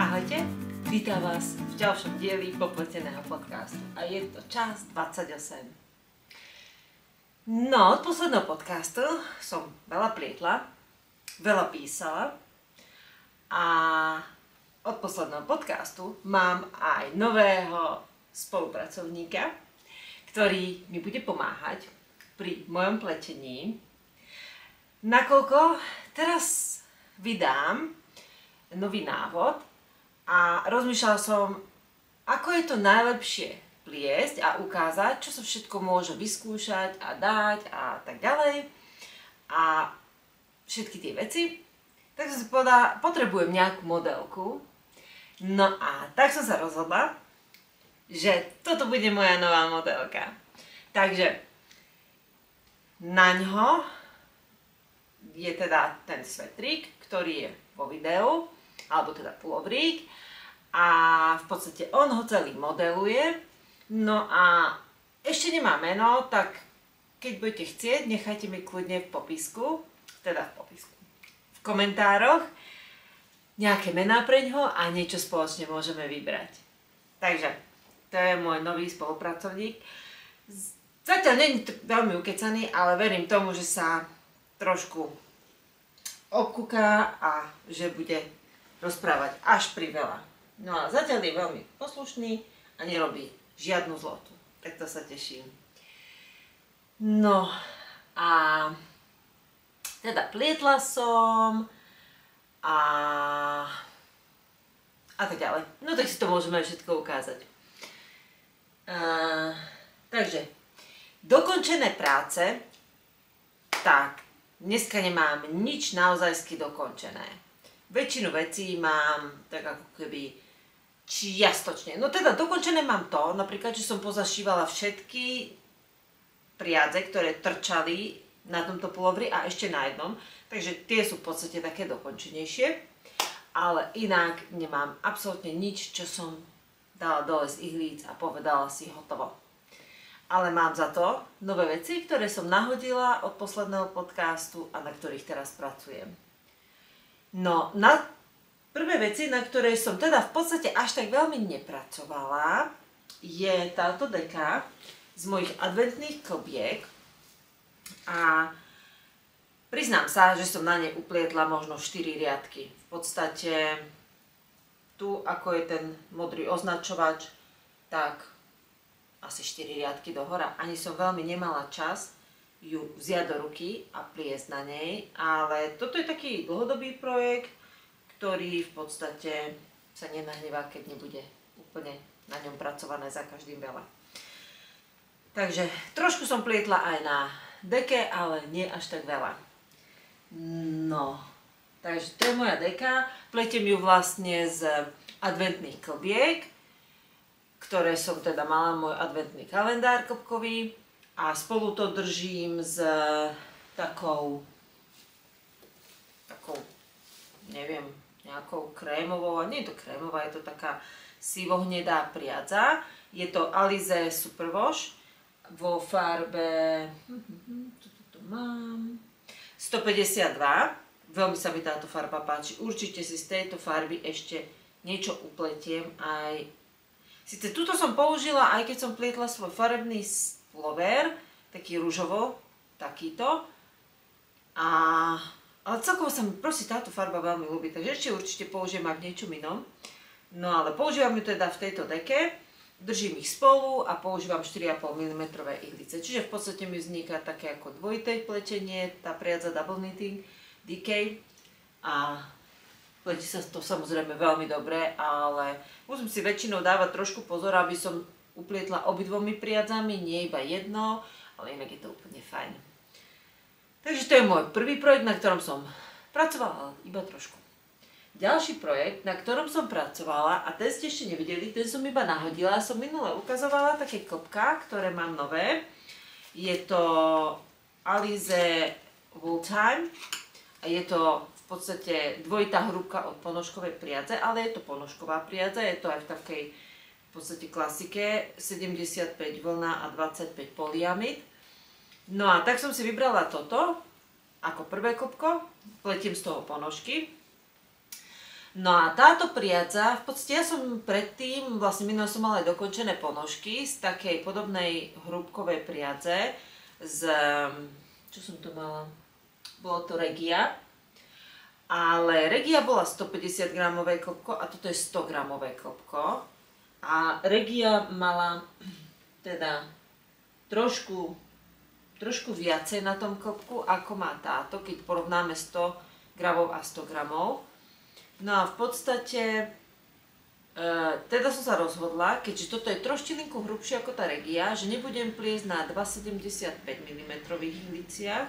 Ahojte, vítam vás v ďalšom dieli popleteného podcastu a je to časť 28. No, od posledného podcastu som veľa plietla, veľa písala a od posledného podcastu mám aj nového spolupracovníka, ktorý mi bude pomáhať pri mojom pletení. Nakoľko teraz vydám nový návod a rozmýšľala som, ako je to najlepšie pliesť a ukázať, čo sa všetko môže vyskúšať a dať a tak ďalej a všetky tie veci. Tak som si povedala, potrebujem nejakú modelku. No a tak som sa rozhodla, že toto bude moja nová modelka. Takže na ňo je teda ten svetrík, ktorý je vo videu, alebo teda pulovrík, a v podstate on ho celý modeluje. No a ešte nemá meno, tak keď budete chcieť, nechajte mi kľudne v popisku, v komentároch nejaké mená pre ňoho a niečo spoločne môžeme vybrať. Takže to je môj nový spolupracovník. Zatiaľ nie je veľmi ukecaný, ale verím tomu, že sa trošku obkúka a že bude rozprávať až pri veľa. No a zatiaľ je veľmi poslušný a nerobí žiadnu zlotu. Tak to sa teším. No a teda plietla som a tak ďalej. No tak si to môžeme všetko ukázať. Takže dokončené práce, tak dneska nemám nič naozajsky dokončené. Väčšinu vecí mám tak ako keby čiastočne. No teda dokončené mám to, napríklad, že som pozašívala všetky priadze, ktoré trčali na tomto pulovri a ešte na jednom. Takže tie sú v podstate také dokončenejšie. Ale inak nemám absolútne nič, čo som dala dole z ihlíc a povedala si hotovo. Ale mám za to nové veci, ktoré som nahodila od posledného podcastu a na ktorých teraz pracujem. No, na prvé veci, na ktoré som teda v podstate až tak veľmi nepracovala, je táto deka z mojich adventných klbiek. A priznám sa, že som na nej uplietla možno 4 riadky. V podstate tu, ako je ten modrý označovač, tak asi 4 riadky dohora. Ani som veľmi nemala čas ju vziať do ruky a pliesť na nej, ale toto je taký dlhodobý projekt, ktorý v podstate sa nenahnevá, keď nebude úplne na ňom pracované za každým veľa. Takže trošku som plietla aj na deke, ale nie až tak veľa. No, takže to je moja deka. Pletiem ju vlastne z adventných klbiek, ktoré som teda mala, môj adventný kalendár klbkový, a spolu to držím s takou, neviem, nejakou krémovou, a nie je to krémová, je to taká sivohnedá priadza. Je to Alize Superwash vo farbe, toto mám, 152. Veľmi sa mi táto farba páči. Určite si z tejto farby ešte niečo upletiem aj. Sice túto som použila, aj keď som plietla svoj farebný pulover, taký ružovo, takýto. Ale celkovo sa mi proste táto farba veľmi ľúbi, takže ešte určite použijem aj v niečom inom. No ale používam ju teda v tejto deke, držím ich spolu a používam 4,5 mm ihlice. Čiže v podstate mi vzniká také ako dvojité pletenie, tá priadza Double Knitting DK. A pletí sa to samozrejme veľmi dobre, ale musím si väčšinou dávať trošku pozor, aby som uplietla obidvomi priadzami, nie iba jedno, ale inak je to úplne fajn. Takže to je môj prvý projekt, na ktorom som pracovala, iba trošku. Ďalší projekt, na ktorom som pracovala, a ten ste ešte nevideli, ten som iba nahodila, som minule ukazovala také klbká, ktoré mám nové. Je to Alize Wooltime a je to v podstate dvojitá hrúbka od ponožkovej priadze, ale je to ponožková priadza, je to aj v takej v podstate klasike, 75 vlna a 25 polyamid. No a tak som si vybrala toto ako prvé klbko, pletiem z toho ponožky. No a táto priadza, v podstate ja som predtým, vlastne minulé som mala aj dokončené ponožky z takej podobnej hrúbkovej priadze z, čo som to mala? Bolo to Regia. Ale Regia bola 150 gramové klopko a toto je 100 gramové klopko. A Regia mala teda trošku viacej na tom klopku, ako má táto, keď porovnáme 100 gramov a 100 gramov. No a v podstate, teda som sa rozhodla, keďže toto je troštilinku hrubšie ako tá Regia, že nebudem pliesť na 2,75 mm ihliciach,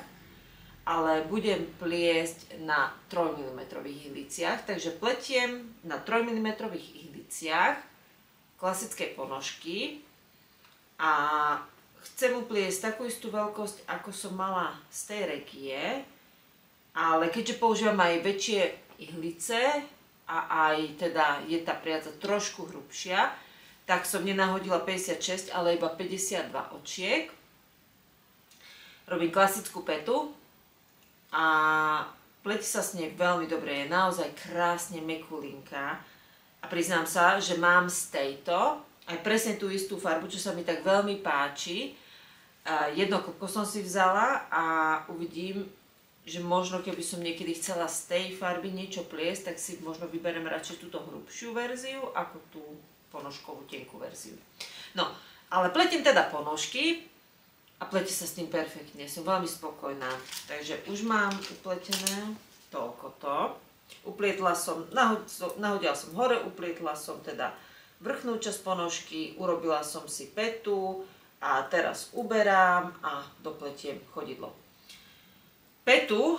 ale budem pliesť na 3 mm ihliciach, takže pletiem na 3 mm ihliciach klasické ponožky a chcem upliesť takú istú veľkosť, ako som mala z tej Regie, ale keďže používam aj väčšie ihlice a aj teda je tá priadza trošku hrubšia, tak som nenahodila 56, ale iba 52 očiek. Robím klasickú petu a pleti sa s nej veľmi dobre, je naozaj krásne mekulinká a priznám sa, že mám z tejto aj presne tú istú farbu, čo sa mi tak veľmi páči. Jedno klopko som si vzala a uvidím, že možno keby som niekedy chcela z tej farby niečo pliesť, tak si možno vyberiem radšej túto hrubšiu verziu ako tú ponožkovú tenkú verziu. No, ale pletím teda ponožky a pletie sa s tým perfektne, som veľmi spokojná. Takže už mám upletené toľkoto. Uplietla som, nahodila som hore, uplietla som teda vrchnú časť ponožky, urobila som si petu a teraz uberám a dopletiem chodidlo. Petu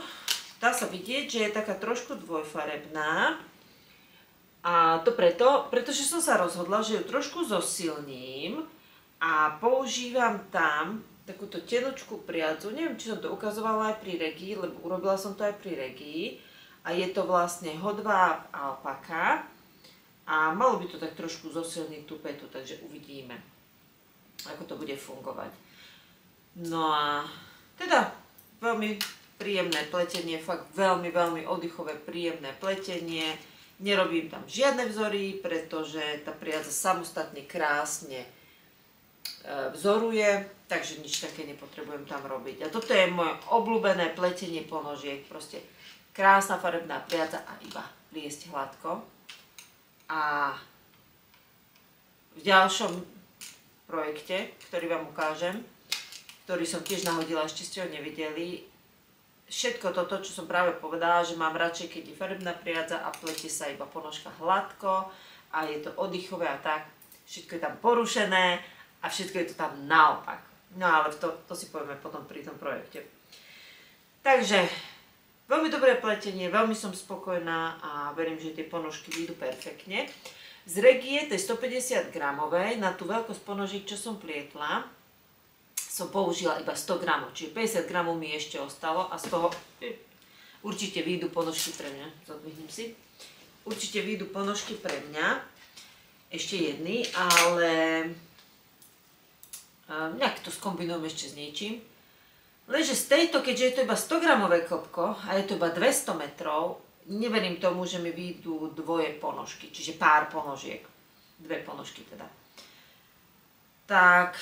dá sa vidieť, že je taká trošku dvojfarebná a to pretože som sa rozhodla, že ju trošku zosilním a používam tam takúto tenučkú priadzu, neviem, či som to ukazovala aj pri Regii, lebo urobila som to aj pri Regii a je to vlastne hodváb alpaka a malo by to tak trošku zosilniť tú petu, takže uvidíme, ako to bude fungovať. No a teda veľmi príjemné pletenie, fakt veľmi, veľmi oddychové, príjemné pletenie. Nerobím tam žiadne vzory, pretože tá priadza samostatne krásne vzoruje, takže nič také nepotrebujem tam robiť. A toto je moje obľúbené pletenie ponožiek, proste krásna farebná priadza a iba pliesť hladko. A v ďalšom projekte, ktorý vám ukážem, ktorý som tiež nahodila, ešte ste ho nevideli, všetko toto, čo som práve povedala, že mám radšej, keď je farebná priadza a pletie sa iba ponožka hladko a je to oddychové a tak, všetko je tam porušené a všetko je to tam naopak. No ale to si povieme potom pri tom projekte. Takže veľmi dobré pletenie, veľmi som spokojná a verím, že tie ponožky vyjdú perfektne. Z Regie, tej 150 gramovej, na tú veľkosť ponožiek, čo som plietla, som použila iba 100 gramov, čiže 50 gramov mi ešte ostalo a z toho určite vyjdú ponožky pre mňa. Zodvihnem si. Určite vyjdú ponožky pre mňa. Ešte jedny, ale nejak to skombinujem ešte s niečím. Lenže z tejto, keďže je to iba 100 gramové klopko a je to iba 200 metrov, neverím tomu, že mi vyjdú dvoje ponožky, čiže pár ponožiek. Dve ponožky teda. Tak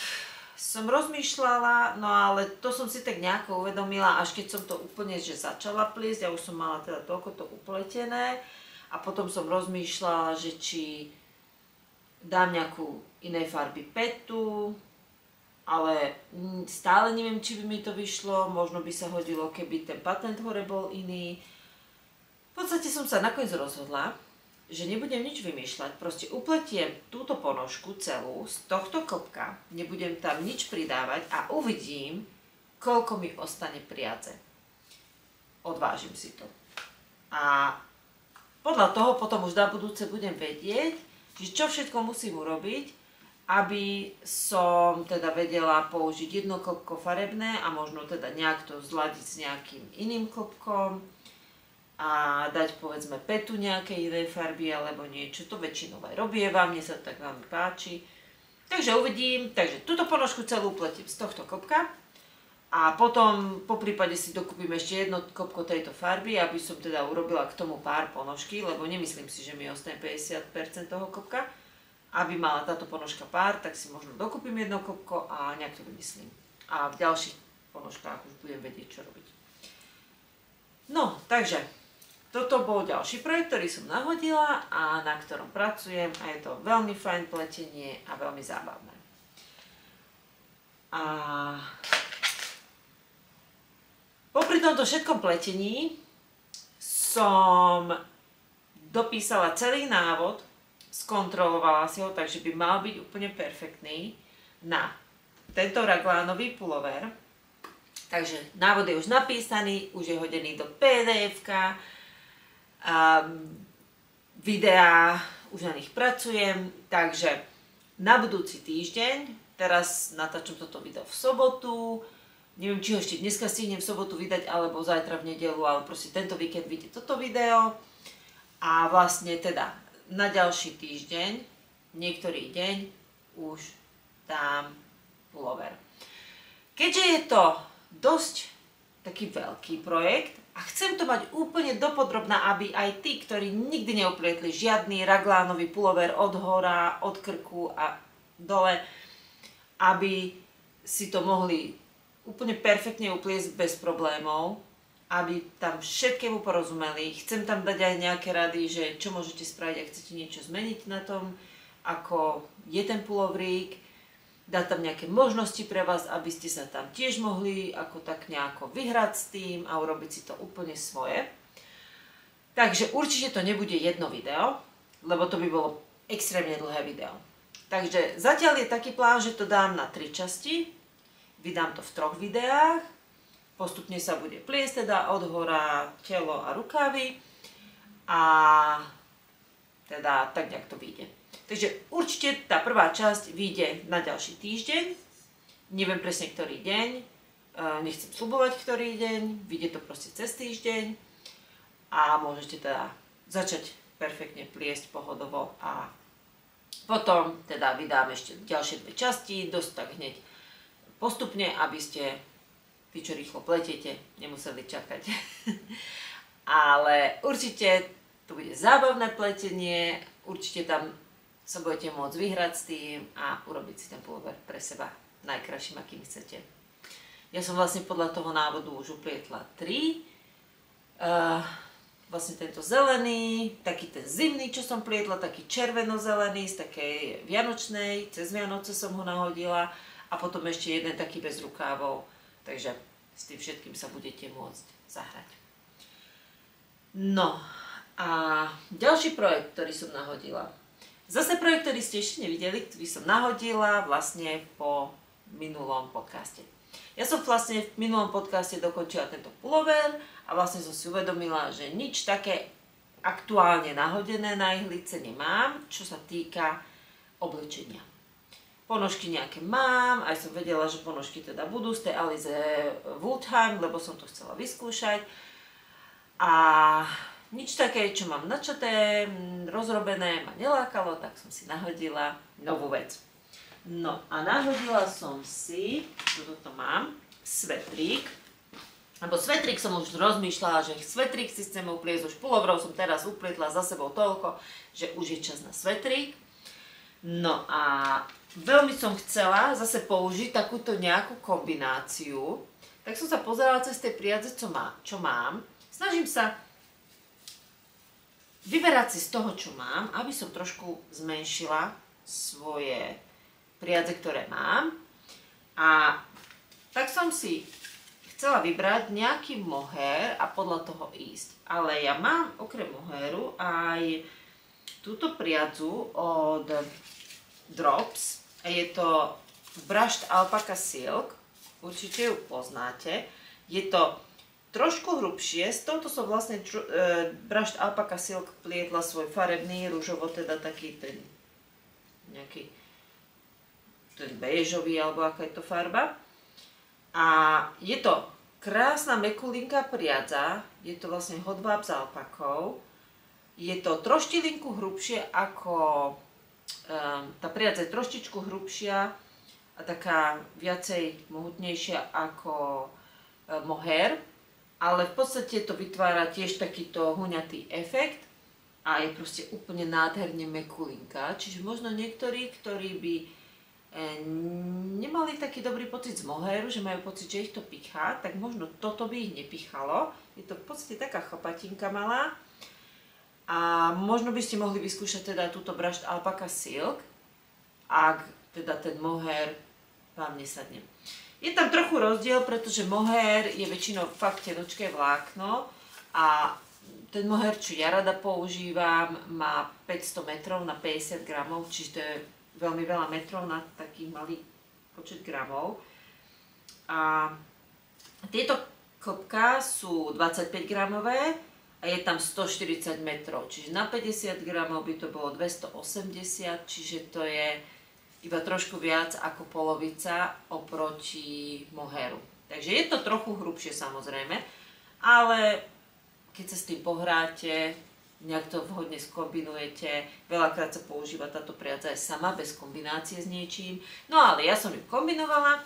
som rozmýšľala, no ale to som si tak nejako uvedomila, až keď som to úplne že začala pliesť, ja už som mala teda toľko to upletené a potom som rozmýšľala, že či dám nejakú inej farby petu, ale stále neviem, či by mi to vyšlo, možno by sa hodilo, keby ten patent hore bol iný. V podstate som sa nakoniec rozhodla, že nebudem nič vymýšľať, proste upletiem túto ponožku celú z tohto klopka, nebudem tam nič pridávať a uvidím, koľko mi ostane priadze. Odvážim si to. A podľa toho potom už na budúce budem vedieť, že čo všetko musím urobiť, aby som teda vedela použiť jedno klopko farebné a možno teda nejak to zladiť s nejakým iným klopkom a dať povedzme petu nejakej inej farby alebo niečo. To väčšinou aj robievam, mne sa to tak veľmi páči. Takže uvidím, takže túto ponožku celú pletím z tohto klopka A potom po prípade si dokúpim ešte jedno kopko tejto farby, aby som teda urobila k tomu pár ponožky, lebo nemyslím si, že mi ostane 50% toho kopka. Aby mala táto ponožka pár, tak si možno dokúpim jedno kopko a nejak to vymyslím. A v ďalších ponožkách už budem vedieť, čo robiť. No, takže toto bol ďalší projekt, ktorý som nahodila a na ktorom pracujem a je to veľmi fajn pletenie a veľmi zábavné. A popri tomto všetkom pletení som dopísala celý návod, skontrolovala si ho, takže by mal byť úplne perfektný na tento raglánový pulover. Takže návod je už napísaný, už je hodený do PDF-ka, videá, už na nich pracujem, takže na budúci týždeň, teraz natáčam toto video v sobotu, neviem, či ho ešte dneska stihnem v sobotu vydať, alebo zajtra v nedeľu, ale proste tento víkend vyjde toto video. A vlastne teda na ďalší týždeň, niektorý deň, už dám pulover. Keďže je to dosť taký veľký projekt a chcem to mať úplne dopodrobná, aby aj tí, ktorí nikdy neuplietli žiadny raglánový pulover od hora, od krku a dole, aby si to mohli úplne perfektne upliesť bez problémov, aby tam všetkému porozumeli. Chcem tam dať aj nejaké rady, že čo môžete spraviť, ak chcete niečo zmeniť na tom, ako je ten pulovrík, dať tam nejaké možnosti pre vás, aby ste sa tam tiež mohli ako tak nejako vyhrať s tým a urobiť si to úplne svoje. Takže určite to nebude jedno video, lebo to by bolo extrémne dlhé video. Takže zatiaľ je taký plán, že to dám na 3 časti, vydám to v 3 videách, postupne sa bude pliesť teda od hora telo a rukávy a teda tak nejak to vyjde. Takže určite tá prvá časť vyjde na ďalší týždeň, neviem presne ktorý deň, nechcem sľubovať ktorý deň, vyjde to proste cez týždeň a môžete teda začať perfektne pliesť pohodovo a potom teda vydám ešte ďalšie 2 časti, dosť tak hneď postupne, aby ste, tí čo rýchlo pletiete, nemuseli čakať. Ale určite to bude zábavné pletenie, určite tam sa budete môcť vyhrať s tým a urobiť si ten pulover pre seba najkrajším, akým chcete. Ja som vlastne podľa toho návodu už uplietla 3. Vlastne tento zelený, taký ten zimný, čo som plietla, taký červeno-zelený z takej vianočnej, cez Vianoce som ho nahodila a potom ešte jeden taký bez rukávov. Takže s tým všetkým sa budete môcť zahrať. No a ďalší projekt, ktorý som nahodila. Zase projekt, ktorý ste ešte nevideli, ktorý som nahodila vlastne po minulom podcaste. Ja som vlastne v minulom podcaste dokončila tento pulover a vlastne som si uvedomila, že nič také aktuálne nahodené na ihlice nemám, čo sa týka oblečenia. Ponožky nejaké mám, aj som vedela, že ponožky teda budú z tej Alize Woodheim, lebo som to chcela vyskúšať. A nič také, čo mám načaté, rozrobené, ma nelákalo, tak som si nahodila novú vec. No a nahodila som si, toto mám, svetrík. Lebo svetrík som už rozmýšľala, že svetrík si chcem upliesť, už pulovrov som teraz uplietla za sebou toľko, že už je čas na svetrík. No a veľmi som chcela zase použiť takúto nejakú kombináciu, tak som sa pozerala cez tie priadze, čo mám. Snažím sa vyberať si z toho, čo mám, aby som trošku zmenšila svoje priadze, ktoré mám. A tak som si chcela vybrať nejaký mohair a podľa toho ísť. Ale ja mám okrem mohairu aj túto priadzu od Drops. Je to Brushed Alpaca Silk. Určite ju poznáte. Je to trošku hrubšie, s touto som vlastne Brushed Alpaca Silk plietla svoj farebný, rúžovo teda taký ten nejaký ten béžový, alebo aká je to farba. A je to krásna mekulinká priadza, je to vlastne Hot Bab s alpakou. Je to troštilinku hrubšie ako, tá priadza je troštičku hrubšia a taká viacej mohutnejšia ako mohair, ale v podstate to vytvára tiež takýto huňatý efekt a je proste úplne nádherne mekulinká, čiže možno niektorí, ktorí by nemali taký dobrý pocit z mohairu, že majú pocit, že ich to pichá, tak možno toto by ich nepichalo. Je to v podstate taká chlpatinka malá a možno by ste mohli vyskúšať teda túto Brushed Alpaca Silk, ak teda ten mohair vám nesadne. Je tam trochu rozdiel, pretože mohair je väčšinou fakt tenučké vlákno a ten mohair, čo ja rada používam, má 500 metrov na 50 gramov, čiže to je veľmi veľa metrov na taký malý počet gramov. A tieto klpká sú 25 gramové a je tam 140 metrov, čiže na 50 gramov by to bolo 280, čiže to je iba trošku viac ako polovica oproti mohairu. Takže je to trochu hrubšie samozrejme, ale keď sa s tým pohráte, nejak to vhodne skombinujete, veľakrát sa používa táto priadza aj sama, bez kombinácie s niečím. No ale ja som ju kombinovala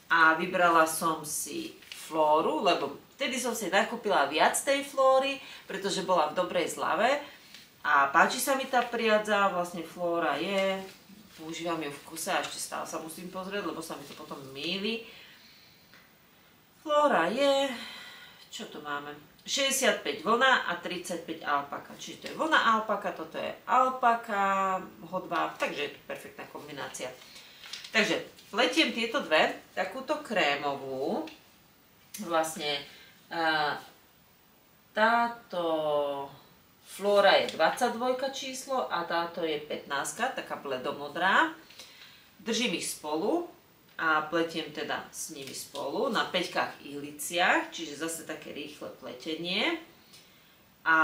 a vybrala som si flóru, lebo vtedy som si nakúpila viac tej flóry, pretože bola v dobrej zlave a páči sa mi tá priadza, vlastne flóra je, používam ju v kuse a ešte stále sa musím pozrieť, lebo sa mi to potom mýli. Flóra je, čo tu máme? 65 vlna a 35 alpaka. Čiže to je vlna alpaka, toto je alpaka, hodváb, takže je to perfektná kombinácia. Takže pletiem tieto dve, takúto krémovú, vlastne táto flóra je 22 číslo a táto je 15, taká bledomodrá. Držím ich spolu a pletiem teda s nimi spolu na 5 ihliciach, čiže zase také rýchle pletenie. A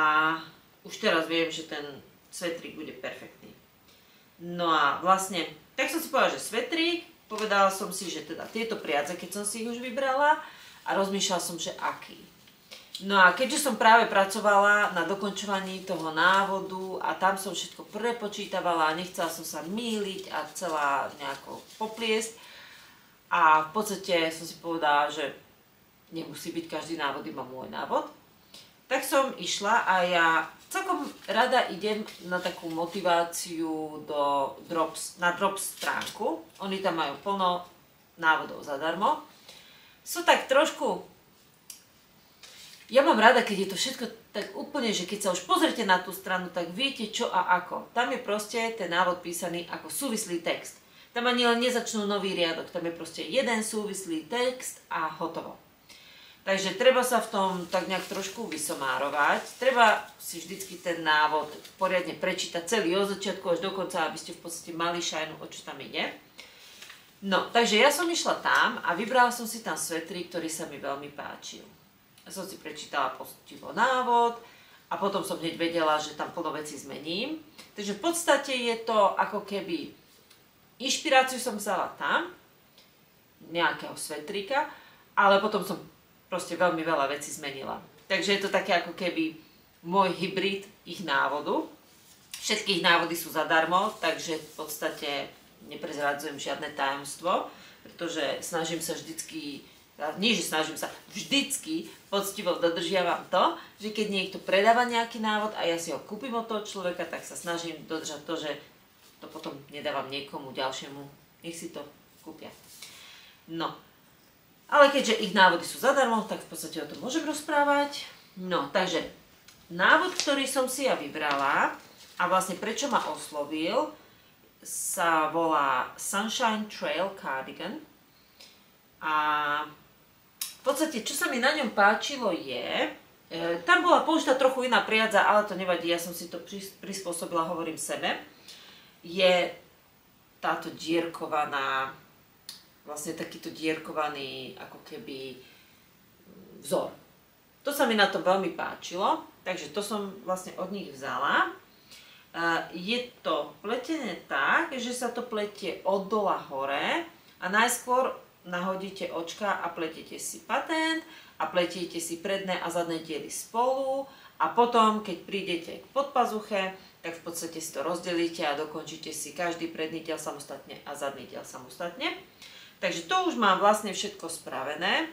už teraz viem, že ten svetrík bude perfektný. No a vlastne, tak som si povedala, že svetrík, povedala som si, že teda tieto priadze, keď som si ich už vybrala a rozmýšľala som, že aký. No a keďže som práve pracovala na dokončovaní toho návodu a tam som všetko prepočítavala a nechcela som sa mýliť a chcela nejako popliesť a v podstate som si povedala, že nemusí byť každý návod iba môj návod, tak som išla a ja celkom rada idem na takú motiváciu na Drops stránku. Oni tam majú plno návodov zadarmo. Sú tak trošku... Ja mám rada, keď je to všetko tak úplne, že keď sa už pozrite na tú stranu, tak viete čo a ako. Tam je proste ten návod písaný ako súvislý text. Tam ani len nezačnú nový riadok, tam je proste jeden súvislý text a hotovo. Takže treba sa v tom tak nejak trošku vysomárovať. Treba si vždycky ten návod poriadne prečítať celý od začiatku až do konca, aby ste v podstate mali šajnu, o čo tam ide. No, takže ja som išla tam a vybrala som si tam svetrík, ktorý sa mi veľmi páčil. Som si prečítala poctivo návod a potom som hneď vedela, že tam plno vecí zmením. Takže v podstate je to ako keby inšpiráciu som vzala tam, nejakého svetríka, ale potom som proste veľmi veľa vecí zmenila. Takže je to také ako keby môj hybrid ich návodu. Všetky ich návody sú zadarmo, takže v podstate neprezradzujem žiadne tajomstvo, pretože snažím sa vždycky poctivo dodržiavam to, že keď niekto predáva nejaký návod a ja si ho kúpim od toho človeka, tak sa snažím dodržať to, že to potom nedávam niekomu ďalšiemu, nech si to kúpia. No, ale keďže ich návody sú zadarmo, tak v podstate o tom môžem rozprávať. No, takže návod, ktorý som si ja vybrala a vlastne prečo ma oslovil, sa volá Sunshine Trail Cardigan. A v podstate, čo sa mi na ňom páčilo je, tam bola použitá trochu iná priadza, ale to nevadí, ja som si to prispôsobila, hovorím sebe, je táto dierkovaná, vlastne takýto dierkovaný ako keby vzor. To sa mi na to veľmi páčilo, takže to som vlastne od nich vzala. Je to pletené tak, že sa to pletie od dola hore a najskôr nahodíte očka a pletiete si patent a pletiete si predné a zadné diely spolu a potom, keď prídete k podpazuche, tak v podstate si to rozdelíte a dokončíte si každý predný diel samostatne a zadný diel samostatne. Takže to už mám vlastne všetko spravené.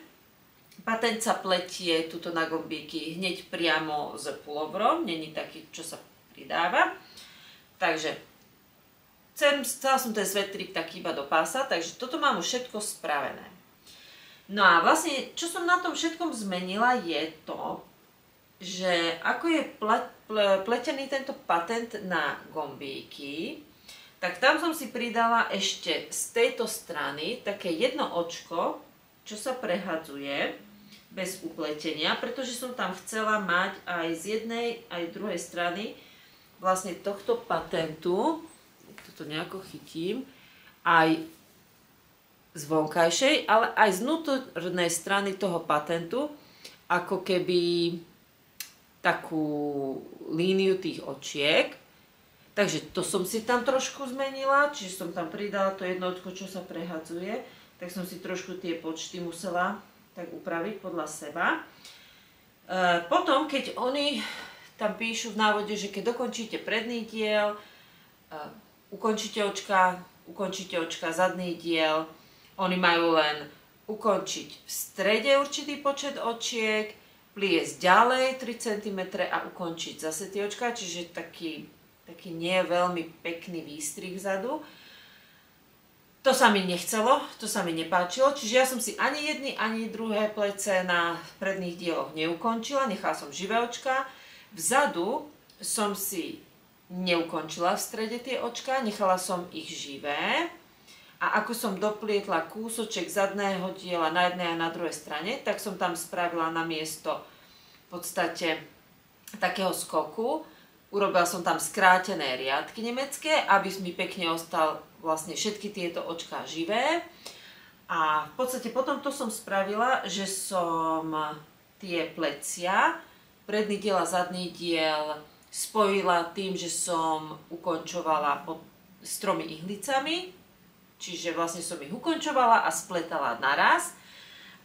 Patent sa pletie tuto na gombíky hneď priamo s pulovrom, není taký, čo sa pridáva. Takže chcela som ten svetrik tak iba do pása, takže toto mám už všetko spravené. No a vlastne, čo som na tom všetkom zmenila je to, že ako je pletený tento patent na gombíky, tak tam som si pridala ešte z tejto strany také jedno očko, čo sa prehadzuje bez upletenia, pretože som tam chcela mať aj z jednej, aj z druhej strany vlastne tohto patentu, toto nejako chytím, aj z vonkajšej, ale aj z vnútornej strany toho patentu, ako keby takú líniu tých očiek. Takže to som si tam trošku zmenila, čiže som tam pridala to jedno očko, čo sa prehadzuje, tak som si trošku tie počty musela tak upraviť podľa seba. Potom, keď oni tam píšu v návode, že keď dokončíte predný diel, ukončíte očka, zadný diel, oni majú len ukončiť v strede určitý počet očiek, pliesť ďalej 3 cm a ukončiť zase tie očka, čiže taký nie veľmi pekný výstrih vzadu. To sa mi nechcelo, to sa mi nepáčilo, čiže ja som si ani jedny, ani druhé plece na predných dieloch neukončila, nechala som živé očka. Vzadu som si neukončila v strede tie očka, nechala som ich živé. A ako som doplietla kúsoček zadného diela na jednej a na druhej strane, tak som tam spravila na miesto v podstate takého skoku. Urobila som tam skrátené riadky nemecké, aby mi pekne ostal vlastne všetky tieto očká živé. A v podstate potom to som spravila, že som tie plecia, predný diel a zadný diel spojila tým, že som ukončovala s 3 ihlicami. Čiže vlastne som ich ukončovala a spletala naraz.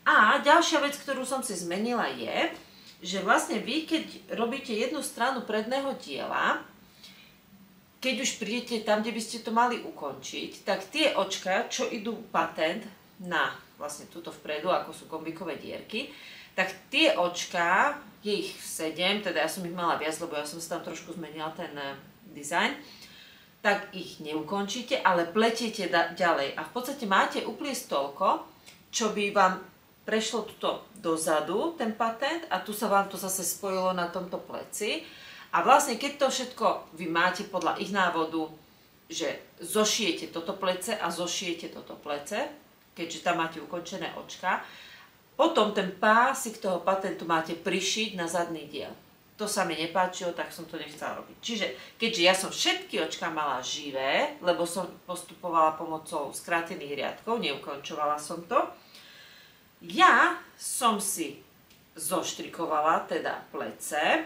A ďalšia vec, ktorú som si zmenila je, že vlastne vy, keď robíte jednu stranu predného diela, keď už prídete tam, kde by ste to mali ukončiť, tak tie očka, čo idú patent na vlastne túto vpredu, ako sú gombíkové dierky, tak tie očka, je ich 7, teda ja som ich mala viac, lebo ja som si tam trošku zmenila ten dizajn, tak ich neukončíte, ale pletiete ďalej. A v podstate máte upliesť toľko, čo by vám prešlo tuto dozadu, ten patent, a tu sa vám to zase spojilo na tomto pleci. A vlastne, keď to všetko vy máte podľa ich návodu, že zošijete toto plece a zošijete toto plece, keďže tam máte ukončené očka, potom ten pásik toho patentu máte prišiť na zadný diel. To sa mi nepáčilo, tak som to nechcela robiť. Čiže, keďže ja som všetky očka mala živé, lebo som postupovala pomocou skrátených riadkov, neukončovala som to, ja som si zoštrikovala teda plece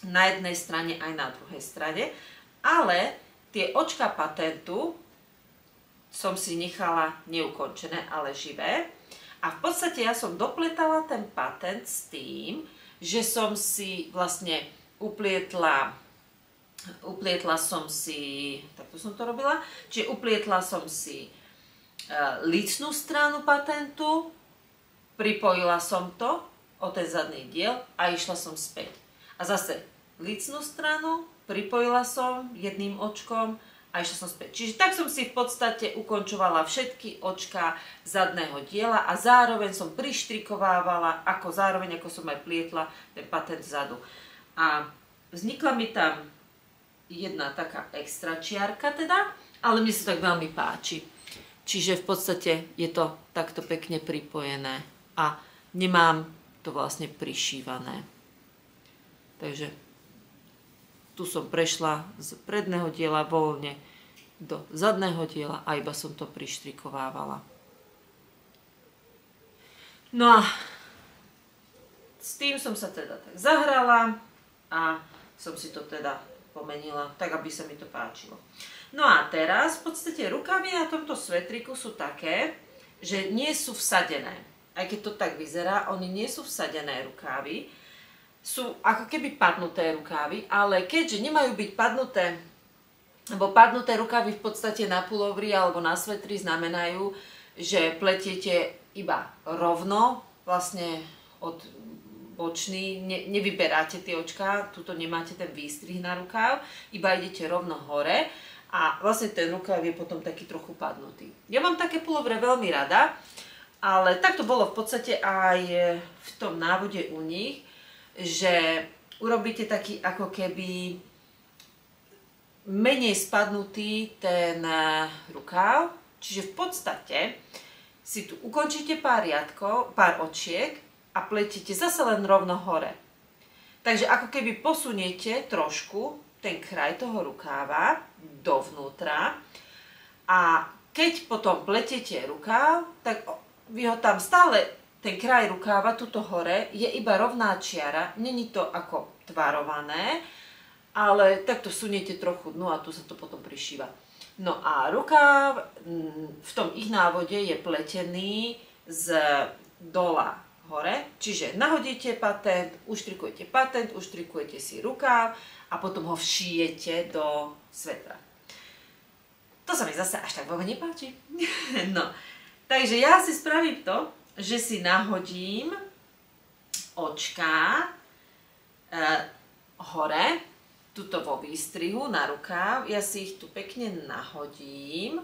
na jednej strane aj na druhej strane, ale tie očka patentu som si nechala neukončené, ale živé. A v podstate ja som dopletala ten patent s tým, že som si vlastne uplietla som si, takto som to robila, čiže uplietla som si lícnú stranu patentu, pripojila som to o ten zadný diel a išla som späť. A zase lícnú stranu pripojila som jedným očkom a išla som späť. Čiže tak som si v podstate ukončovala všetky očká zadného diela a zároveň som prištrikovávala, zároveň ako som aj plietla ten patent vzadu. A vznikla mi tam jedna taká extra čiarka teda, ale mne sa tak veľmi páči. Čiže v podstate je to takto pekne pripojené a nemám to vlastne prišívané. Takže tu som prešla z predného diela voľne do zadného diela a iba som to prištrikovávala. No a s tým som sa teda tak zahrala a som si to teda pomenila, tak aby sa mi to páčilo. No a teraz v podstate rukavy na tomto svetriku sú také, že nie sú vsadené. Aj keď to tak vyzerá, oni nie sú vsadené rukávy. Sú ako keby padnuté rukávy, ale keďže nemajú byť padnuté, lebo padnuté rukávy v podstate na pulovri alebo na svetri znamenajú, že pletiete iba rovno, vlastne od bočný, nevyberáte tie očká, tuto nemáte ten výstrih na rukáv, iba idete rovno hore a vlastne ten rukáv je potom taký trochu padnutý. Ja mám také pulovre veľmi rada, ale tak to bolo v podstate aj v tom návode u nich, že urobíte taký ako keby menej spadnutý ten rukáv, čiže v podstate si tu ukončíte pár riadkov, pár očiek a pletíte zase len rovno hore. Takže ako keby posuniete trošku ten kraj toho rukáva dovnútra a keď potom pletiete rukáv, tak vy ho tam stále, ten kraj rukáva, tuto hore, je iba rovná čiara, není to ako tvarované, ale takto suniete trochu dnu a tu sa to potom prišíva. No a rukáv v tom ich návode je pletený z dola hore, čiže nahodíte patent, uštrikujete si rukáv a potom ho všijete do svetra. To sa mi zase až tak veľmi nepáči. No, takže ja si spravím to, že si nahodím očká hore, tuto vo výstrihu na rukáv, ja si ich tu pekne nahodím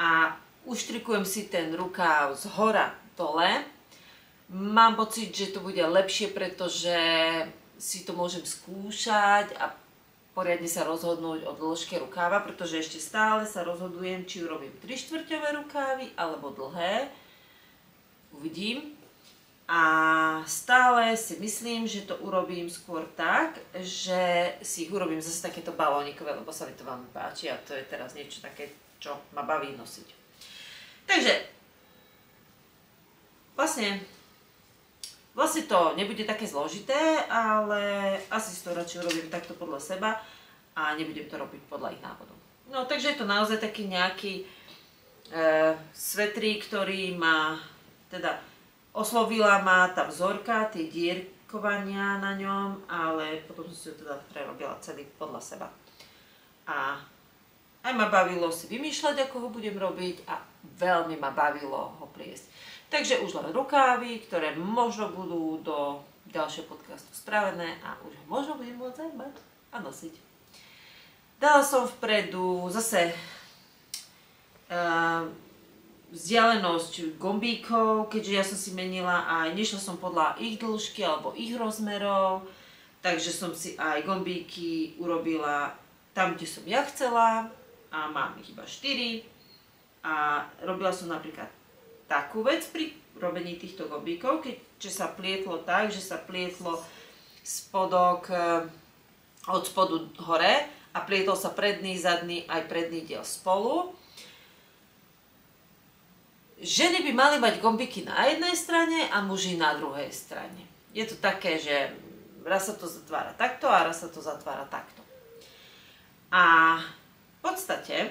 a uštrikujem si ten rukáv z hora dole. Mám pocit, že to bude lepšie, pretože si to môžem skúšať a poriadne sa rozhodnúť o dĺžke rukáva, pretože ešte stále sa rozhodujem, či urobím 3/4 rukávy alebo dlhé. Uvidím. A stále si myslím, že to urobím skôr tak, že si ich urobím zase takéto balónikové, lebo sa mi to veľmi páči a to je teraz niečo také, čo ma baví nosiť. Takže vlastne to nebude také zložité, ale asi si to radšej urobím takto podľa seba a nebudem to robiť podľa ich návodov. No takže je to naozaj taký nejaký svetrík, ktorý ma, teda oslovila ma tá vzorka, tie dierkovania na ňom, ale potom som si ho teda prerobila celý podľa seba. A aj ma bavilo si vymýšľať, ako ho budem robiť a veľmi ma bavilo ho pliesť. Takže už len rukávy, ktoré možno budú do ďalšieho podcastu spravené a už ho možno budem môcť zajmať a nosiť. Dala som vpredu zase vzdialenosť gombíkov, keďže ja som si menila aj, nešla som podľa ich dĺžky alebo ich rozmerov, takže som si aj gombíky urobila tam, kde som ja chcela a mám ich iba 4 a robila som napríklad takú vec pri robení týchto gombíkov, keďže sa plietlo tak, že sa plietlo spodok od spodu hore a plietol sa predný, zadný aj predný diel spolu. Ženy by mali mať gombíky na jednej strane a muži na druhej strane. Je to také, že raz sa to zatvára takto a raz sa to zatvára takto. A v podstate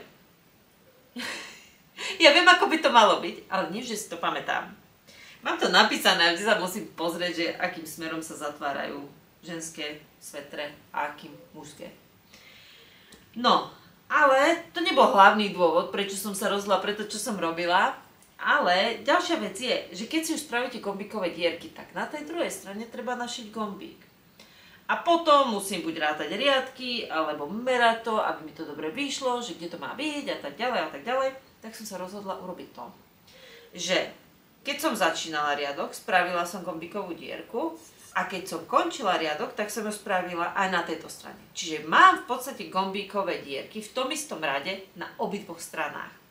ja viem, ako by to malo byť, ale nie, že si to pamätám. Mám to napísané, vždy sa musím pozrieť, že akým smerom sa zatvárajú ženské svetre a akým mužské. No, ale to nebol hlavný dôvod, prečo som sa rozhodla pre to, čo som robila. Ale ďalšia vec je, že keď si už spravíte gombíkové dierky, tak na tej druhej strane treba našiť gombík. A potom musím buď rátať riadky, alebo merať to, aby mi to dobre vyšlo, že kde to má byť a tak ďalej a tak ďalej. Tak som sa rozhodla urobiť to, že keď som začínala riadok, spravila som gombíkovú dierku a keď som končila riadok, tak som ju spravila aj na tejto strane. Čiže mám v podstate gombíkové dierky v tom istom rade na obidvoch stranách.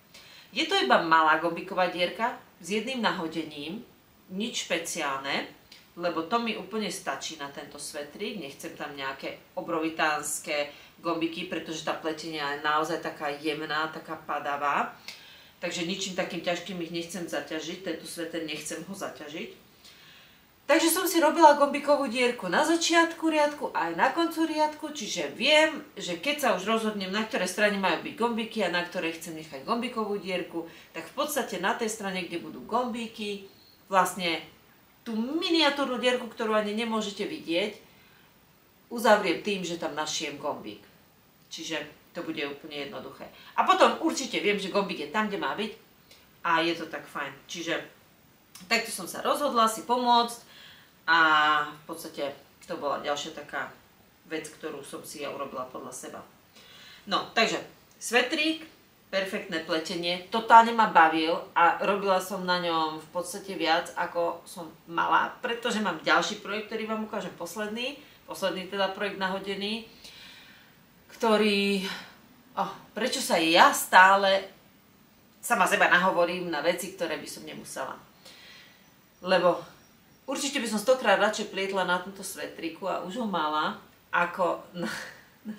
Je to iba malá gombíková dierka s jedným nahodením, nič špeciálne, lebo to mi úplne stačí na tento svetrík, nechcem tam nejaké obrovitánske gombíky, pretože tá pletenia je naozaj taká jemná, taká padavá. Takže ničím takým ťažkým ich nechcem zaťažiť, tento sveter nechcem ho zaťažiť. Takže som si robila gombíkovú dierku na začiatku riadku aj na koncu riadku, čiže viem, že keď sa už rozhodnem, na ktorej strane majú byť gombíky a na ktorej chcem nechať gombíkovú dierku, tak v podstate na tej strane, kde budú gombíky, vlastne tú miniatúrnu dierku, ktorú ani nemôžete vidieť, uzavriem tým, že tam našijem gombík. Čiže to bude úplne jednoduché. A potom určite viem, že gombík je tam, kde má byť. a je to tak fajn. Čiže takto som sa rozhodla si pomôcť a v podstate to bola ďalšia taká vec, ktorú som si ja urobila podľa seba. No, takže svetrík, perfektné pletenie, totálne ma bavil a robila som na ňom v podstate viac, ako som mala, pretože mám ďalší projekt, ktorý vám ukážem posledný teda projekt nahodený, ktorý, prečo sa ja stále sama seba nahovorím na veci, ktoré by som nemusela. Lebo určite by som 100-krát radšej plietla na tomto svetriku a už ho mala, ako na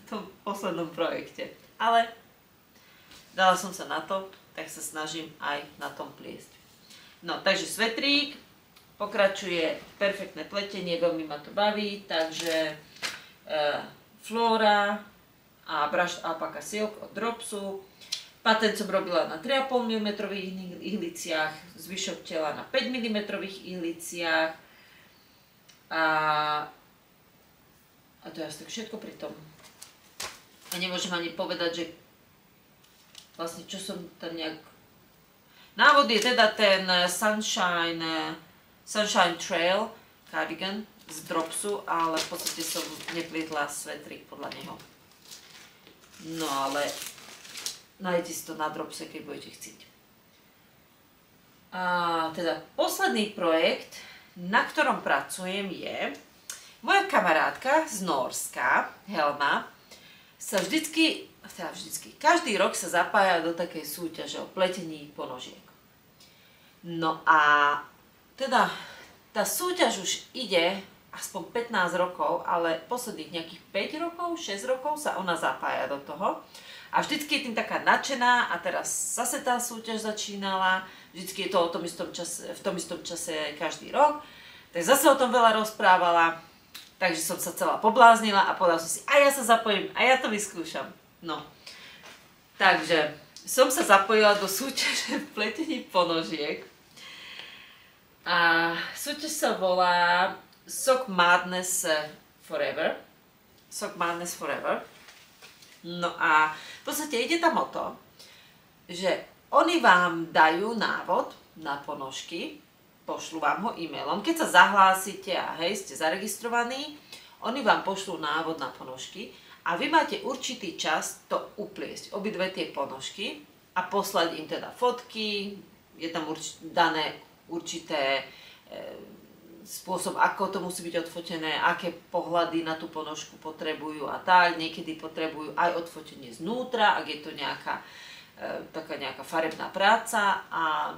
tom poslednom projekte. Ale dala som sa na to, tak sa snažím aj na tom pliesť. No, takže svetrík, pokračuje perfektné pletenie, veľmi ma to baví, takže Flora a Brushed Alpaca Silk od Dropsu. Patent som robila na 3,5 mm ihliciach, zvyšok tela na 5 mm ihliciach a to je asi tak všetko pri tom. A nemôžem ani povedať, že vlastne čo som tam nejak... Návod je teda ten Sunshine Trail cardigan z Dropsu, ale v podstate som neplietla svetrík podľa neho. No ale nájdete si to na Dropse, keď budete chcieť. A teda posledný projekt, na ktorom pracujem, je moja kamarátka z Nórska, Helma, sa vždycky, každý rok sa zapája do takej súťaže o pletení ponožiek. No a teda tá súťaž už ide aspoň 15 rokov, ale posledných nejakých 5 rokov, 6 rokov sa ona zapája do toho. A vždycky je tým taká nadšená a teraz zase tá súťaž začínala, vždycky je to v tom istom čase každý rok, tak zase o tom veľa rozprávala, takže som sa celá pobláznila a povedala som si, a ja sa zapojím, a ja to vyskúšam. No, takže som sa zapojila do súťaže v pletení ponožiek a súťaž sa volá Sock Madness Forever. Sock Madness Forever. No a v podstate ide tam o to, že oni vám dajú návod na ponožky, pošlu vám ho e-mailom. Keď sa zahlásite a hej, ste zaregistrovaní, oni vám pošlú návod na ponožky a vy máte určitý čas to upliesť, obidve tie ponožky a poslať im teda fotky, je tam dané určité spôsob, ako to musí byť odfotené, aké pohľady na tú ponožku potrebujú a tak. Niekedy potrebujú aj odfotenie znútra, ak je to taká nejaká farebná práca a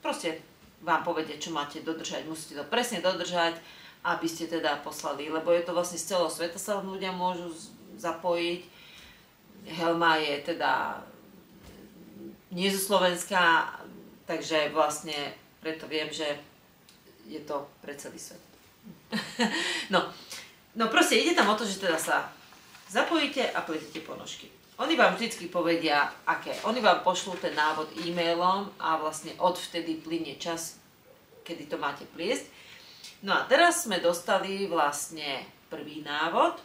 proste vám povedia, čo máte dodržať. Musíte to presne dodržať, aby ste teda poslali, lebo je to vlastne z celého sveta sa ľudia môžu zapojiť. Helma je teda nie zo Slovenska, takže vlastne preto viem, že je to pre celý svet. No proste ide tam o to, že teda sa zapojíte a pletete ponožky. Oni vám vždycky povedia, aké. Oni vám pošlú ten návod e-mailom a vlastne odvtedy plynie čas, kedy to máte pliesť. No a teraz sme dostali vlastne prvý návod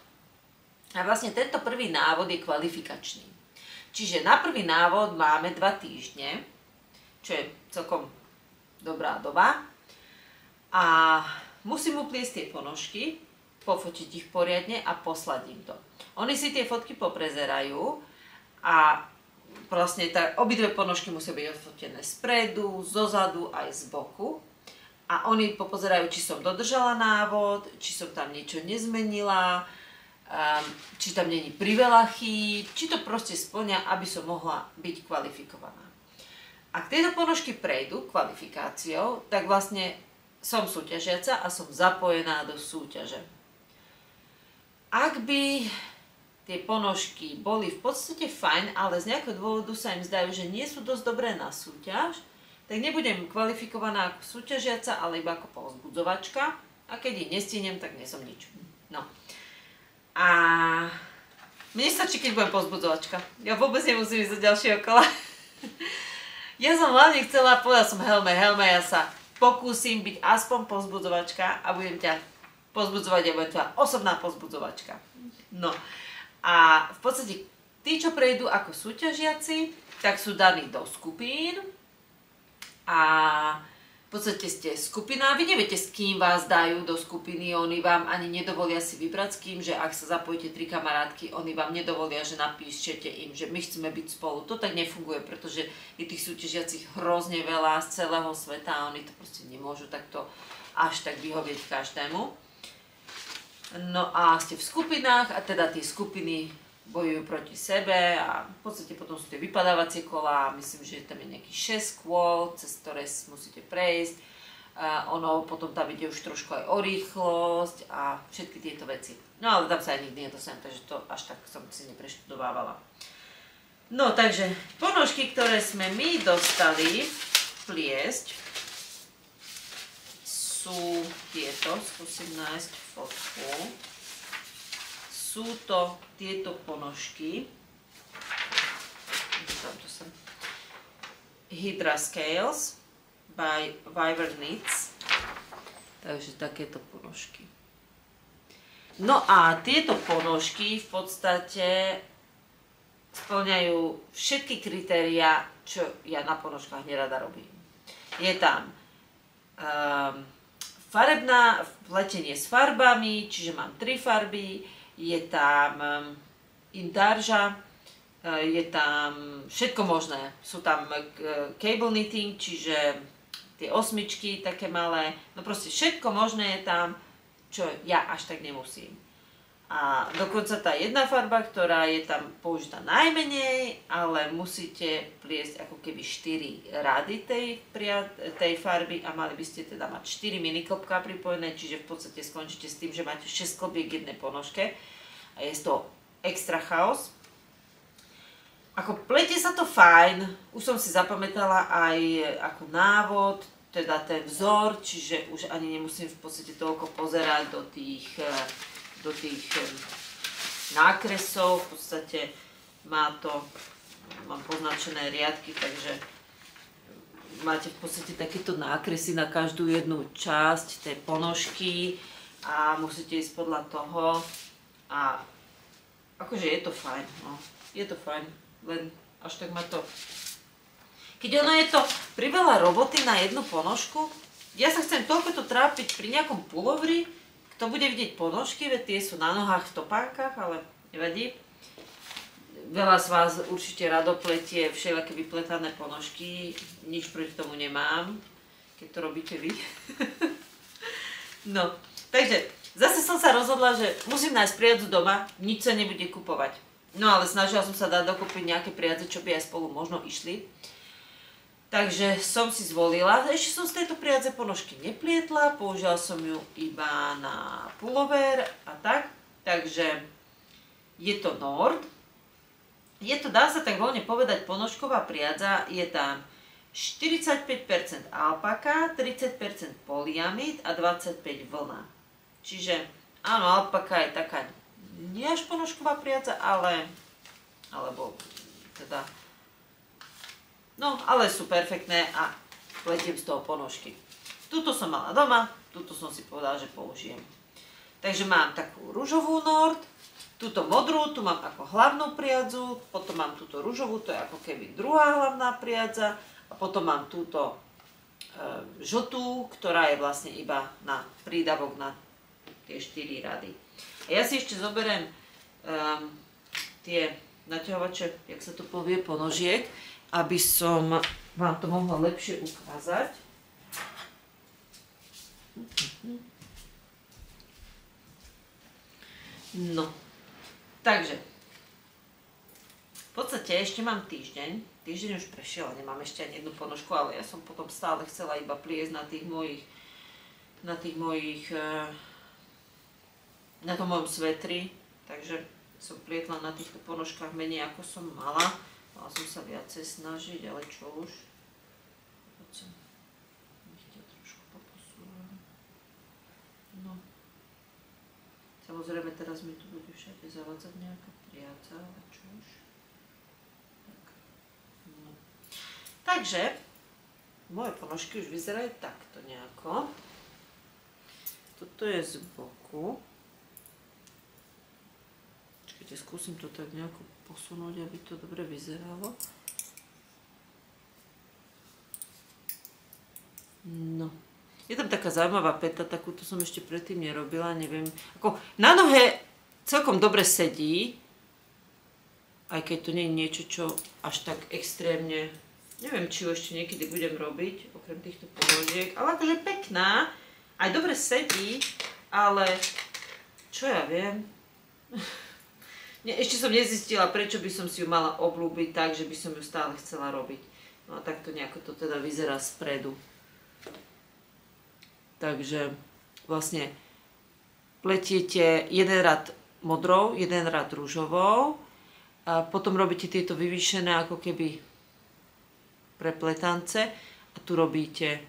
a vlastne tento prvý návod je kvalifikačný. Čiže na prvý návod máme 2 týždne, čo je celkom dobrá doba. A musím upliesť tie ponožky, pofotiť ich poriadne a poslať im to. Oni si tie fotky poprezerajú a vlastne obidve ponožky musia byť odfotené spredu, zozadu aj z boku. A oni popozerajú, či som dodržala návod, či som tam niečo nezmenila, či tam není priveľa chýb, či to proste spĺňa, aby som mohla byť kvalifikovaná. Ak tieto ponožky prejdú kvalifikáciou, tak vlastne som súťažiaca a som zapojená do súťaže. Ak by tie ponožky boli v podstate fajn, ale z nejakého dôvodu sa im zdajú, že nie sú dosť dobré na súťaž, tak nebudem kvalifikovaná ako súťažiaca, ale iba ako povzbudzovačka. A keď ich nestihnem, tak nie som nič. No. A mne stačí, keď budem povzbudzovačka. Ja vôbec nemusím ísť do ďalšieho kola. Ja som hlavne chcela, povedala som Helme, ja sa pokúsim byť aspoň povzbudzovačka a budem ťa povzbudzovať a budem tvoja osobná povzbudzovačka. No a v podstate tí, čo prejdú ako súťažiaci, tak sú daní do skupín a v podstate ste skupina, vy neviete, s kým vás dajú do skupiny, oni vám ani nedovolia si vybrať s kým, že ak sa zapojíte 3 kamarátky, oni vám nedovolia, že napíšete im, že my chceme byť spolu. To tak nefunguje, pretože je tých súťažiacich hrozne veľa z celého sveta a oni to proste nemôžu takto až tak vyhovieť každému. No a ste v skupinách a teda tie skupiny bojujú proti sebe a v podstate potom sú tie vypadávacie kolá, myslím, že tam je nejakých 6 kôl, cez ktoré musíte prejsť. Ono potom tam ide už trošku aj o rýchlosť a všetky tieto veci. No ale tam sa aj nikdy nedostanem, takže to až tak som si nepreštudovávala. No takže ponožky, ktoré sme my dostali pliesť, sú tieto, skúsim nájsť fotku. Sú to tieto ponožky. Hydra Scales by Wyvern Knits. Takže takéto ponožky. No a tieto ponožky v podstate spĺňajú všetky kritériá, čo ja na ponožkách nerada robím. Je tam farebná pletenie s farbami, čiže mám 3 farby. Je tam intarža, je tam všetko možné. Sú tam cable knitting, čiže tie osmičky také malé. No proste všetko možné je tam, čo ja až tak nemusím. A dokonca tá jedna farba, ktorá je tam použitá najmenej, ale musíte pliesť ako keby 4 rady tej farby a mali by ste teda mať 4 miniklopká pripojené, čiže v podstate skončíte s tým, že máte 6 klopiek v jednej ponožke a je to extra chaos. Ako pletie sa to fajn, už som si zapamätala aj ako návod, teda ten vzor, čiže už ani nemusím v podstate toľko pozerať do tých nákresov, v podstate mám poznačené riadky, takže máte v podstate takéto nákresy na každú jednu časť tej ponožky a musíte ísť podľa toho a akože je to fajn, no, je to fajn, len až tak ma to... Keď ono je to priveľa roboty na jednu ponožku, ja sa chcem toľko to trápiť pri nejakom pulovri. Kto bude vidieť ponožky, veď tie sú na nohách v topánkach, ale nevadí. Veľa z vás určite rado pletie všelijaké vypletané ponožky, nič proti tomu nemám, keď to robíte vy. No, takže zase som sa rozhodla, že musím nájsť priadzu doma, nič sa nebude kupovať. No ale snažila som sa dať dokopy nejaké priadze, čo by aj spolu možno išli. Takže som si zvolila, ešte som z tejto priadze ponožky neplietla, použila som ju iba na pulover a tak, takže je to Nord. Je to, dá sa tak voľne povedať, ponožková priadza, je tam 45% alpaka, 30% polyamid a 25% vlna. Čiže áno, alpaka je taká nie až ponožková priadza, alebo teda... No, ale sú perfektné a pletiem z toho ponožky. Tuto som mala doma, tuto som si povedala, že použijem. Takže mám takú ružovú Nord, túto modrú, tu mám ako hlavnú priadzu, potom mám túto ružovú, to je ako keby druhá hlavná priadza, a potom mám túto žltú, ktorá je vlastne iba na prídavok na tie 4 rady. A ja si ešte zoberiem tie naťahovače, jak sa to povie, ponožiek, aby som vám to mohla lepšie ukázať. No, takže v podstate ešte mám týždeň už prešiel, nemám ešte ani jednu ponožku, ale ja som potom stále chcela iba pliesť na tom mojom svetri, takže som plietla na týchto ponožkách menej ako som mala. Mala som sa viacej snažiť, ale čo už? Nech ťa trošku poposúvam. No. Samozrejme teraz mi tu bude všade zavádzať nejaká priadza, ale čo už? Tak. No. Takže, moje ponožky už vyzerajú takto nejako. Toto je z boku. Čakajte, skúsim to tak nejako posunúť, aby to dobre vyzeralo. No. Je tam taká zaujímavá peta, takúto som ešte predtým nerobila, neviem. Ako na nohe celkom dobre sedí, aj keď to nie je niečo, čo až tak extrémne, neviem, či ju ešte niekedy budem robiť, okrem týchto ponožiek, ale akože pekná, aj dobre sedí, ale čo ja viem. Ešte som nezistila, prečo by som si ju mala obľúbiť tak, že by som ju stále chcela robiť. No a takto nejako to teda vyzerá spredu. Takže vlastne pletiete jeden rad modrou, jeden rad rúžovou a potom robíte tieto vyvýšené ako keby prepletance a tu robíte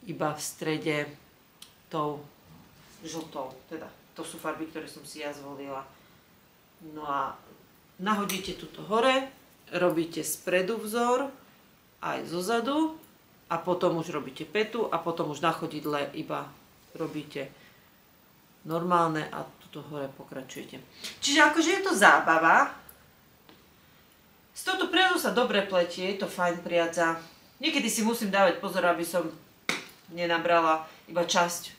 iba v strede tou žltou, teda to sú farby, ktoré som si ja zvolila. No a nahodíte tuto hore, robíte spredu vzor, aj zozadu a potom už robíte petu a potom už na chodidle iba robíte normálne a tuto hore pokračujete. Čiže akože je to zábava. Z tohto priadzu sa dobre pletie, je to fajn priadza. Niekedy si musím dávať pozor, aby som nenabrala iba časť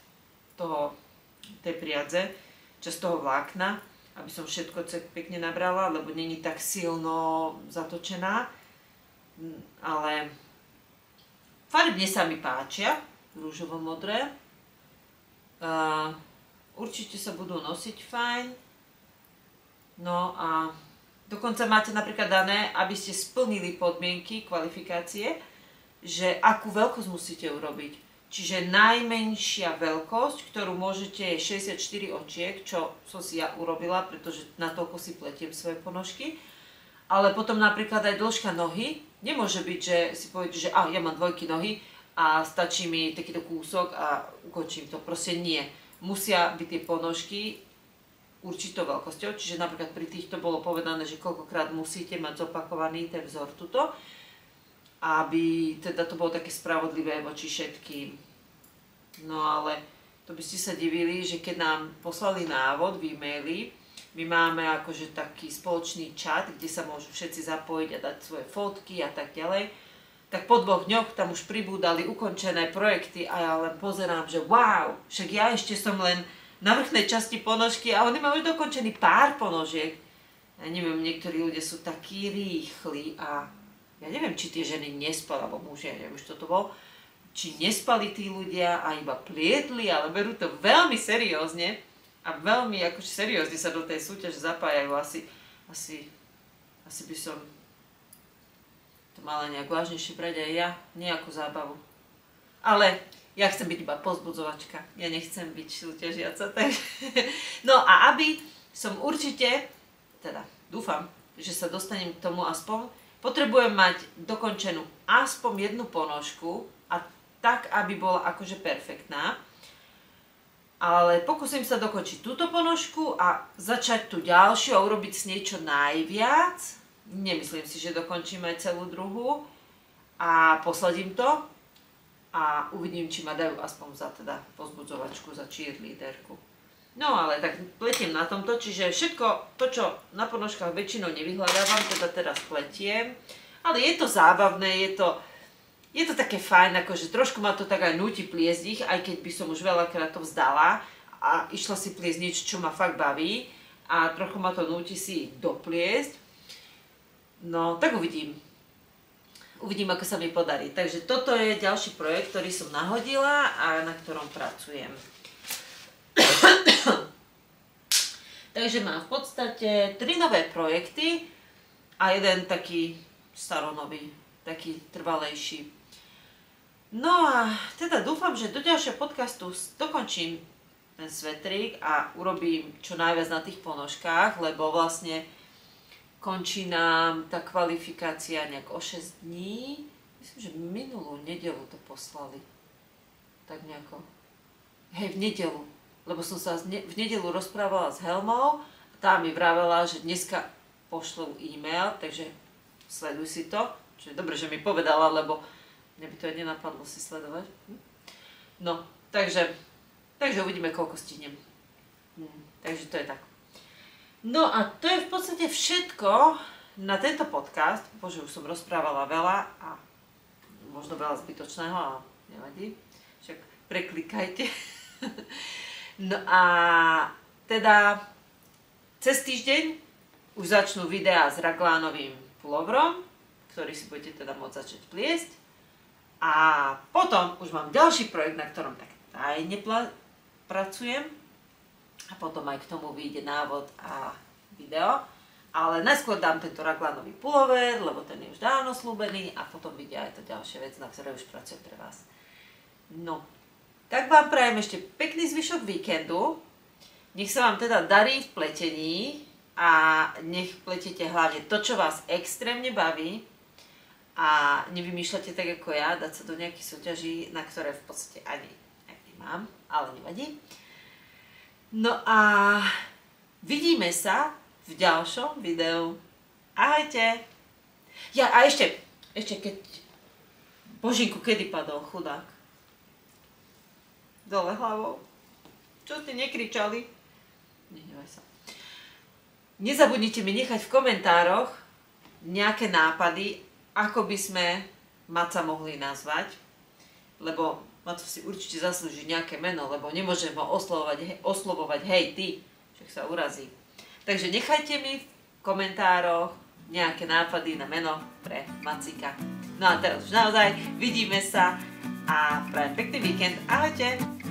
tej priadze, časť toho vlákna, aby som všetko pekne nabrala, lebo není tak silno zatočená. Ale farbne sa mi páčia, rúžovo-modré. Určite sa budú nosiť fajn. No a dokonca máte napríklad dané, aby ste splnili podmienky, kvalifikácie, že akú veľkosť musíte urobiť. Čiže najmenšia veľkosť, ktorú môžete, je 64 očiek, čo som si ja urobila, pretože na toľko si pletiem svoje ponožky. Ale potom napríklad aj dĺžka nohy. Nemôže byť, že si poviete, že ja mám dvojky nohy a stačí mi takýto kúsok a ukončím to. Proste nie. Musia byť tie ponožky určitou veľkosťou. Čiže napríklad pri týchto bolo povedané, že koľkokrát musíte mať zopakovaný ten vzor tuto, aby teda to bolo také spravodlivé voči všetkým. No ale to by ste sa divili, že keď nám poslali návod v e-maili, my máme akože taký spoločný chat, kde sa môžu všetci zapojiť a dať svoje fotky a tak ďalej, tak po 2 dňoch tam už pribúdali ukončené projekty a ja len pozerám, že wow, však ja ešte som len na vrchnej časti ponožky a oni majú dokončený pár ponožiek. Ja neviem, niektorí ľudia sú takí rýchli a ja neviem, či tie ženy nespali, alebo muži, ja neviem, už toto bol, či nespali tí ľudia a iba plietli, ale berú to veľmi seriózne a veľmi akože seriózne sa do tej súťaže zapájajú. Asi by som to mala nejak vážnejšie brať aj ja, nejakú zábavu. Ale ja chcem byť iba povzbudzovačka, ja nechcem byť súťažiaca. No a aby som určite, teda dúfam, že sa dostanem k tomu aspoň, potrebujem mať dokončenú aspoň jednu ponožku a tak, aby bola akože perfektná. Ale pokúsim sa dokončiť túto ponožku a začať tú ďalšiu a urobiť s nej čo najviac. Nemyslím si, že dokončím aj celú druhú. A posledím to a uvidím, či ma dajú aspoň za teda povzbudzovačku, za cheerleaderku. No ale tak pletiem na tomto, čiže všetko to, čo na ponožkách väčšinou nevyhľadávam, teda teraz pletiem. Ale je to zábavné, je to také fajn, akože trošku ma to tak aj núti pliesť ich, aj keď by som už veľakrát to vzdala a išla si pliesť niečo, čo ma fakt baví a trochu ma to núti si dopliesť. No, tak uvidím. Uvidím, ako sa mi podarí. Takže toto je ďalší projekt, ktorý som nahodila a na ktorom pracujem. Takže mám v podstate 3 nové projekty a jeden taký staronový, taký trvalejší. No a teda dúfam, že do ďalšieho podcastu dokončím ten svetrík a urobím čo najviac na tých ponožkách, lebo vlastne končí nám tá kvalifikácia nejak o 6 dní. Myslím, že minulú nedeľu to poslali. Tak nejako. Hej, v nedeľu. Lebo som sa v nedeľu rozprávala s Helmou a tá mi vravela, že dneska pošlú e-mail, takže sleduj si to. Čo je dobre, že mi povedala, lebo mne by to aj nenapadlo si sledovať. No, takže uvidíme, koľko stihnem. Takže to je tak. No a to je v podstate všetko na tento podcast. Bože, už som rozprávala veľa a možno veľa zbytočného a nevadí, však preklikajte. No a teda cez týždeň už začnú videá s raglánovým pulovrom, ktorý si budete teda môcť začať pliesť. A potom už mám ďalší projekt, na ktorom tak tajne pracujem. A potom aj k tomu vyjde návod a video. Ale najskôr dám tento raglánový pulover, lebo ten je už dávno slúbený a potom vyjde aj to ďalšia vec, na ktorej už pracujem pre vás. No, tak vám prajem ešte pekný zvyšok víkendu. Nech sa vám teda darí v pletení a nech pletete hlavne to, čo vás extrémne baví a nevymýšľate tak ako ja, dať sa do nejakých súťaží, na ktoré v podstate ani nemám, ale nevadí. No a vidíme sa v ďalšom videu. Ahojte! Ja a ešte keď Božinku, kedy padol chudák? Dole hlavou. Čo ste nekričali? Nehnevaj sa. Nezabudnite mi nechať v komentároch nejaké nápady, ako by sme Maca mohli nazvať, lebo Maco si určite zaslúži nejaké meno, lebo nemôžem ho oslovovať hej ty, však sa urazí. Takže nechajte mi v komentároch nejaké nápady na meno pre Macika. No a teraz už naozaj vidíme sa a prajem pekný víkend. Ahojte!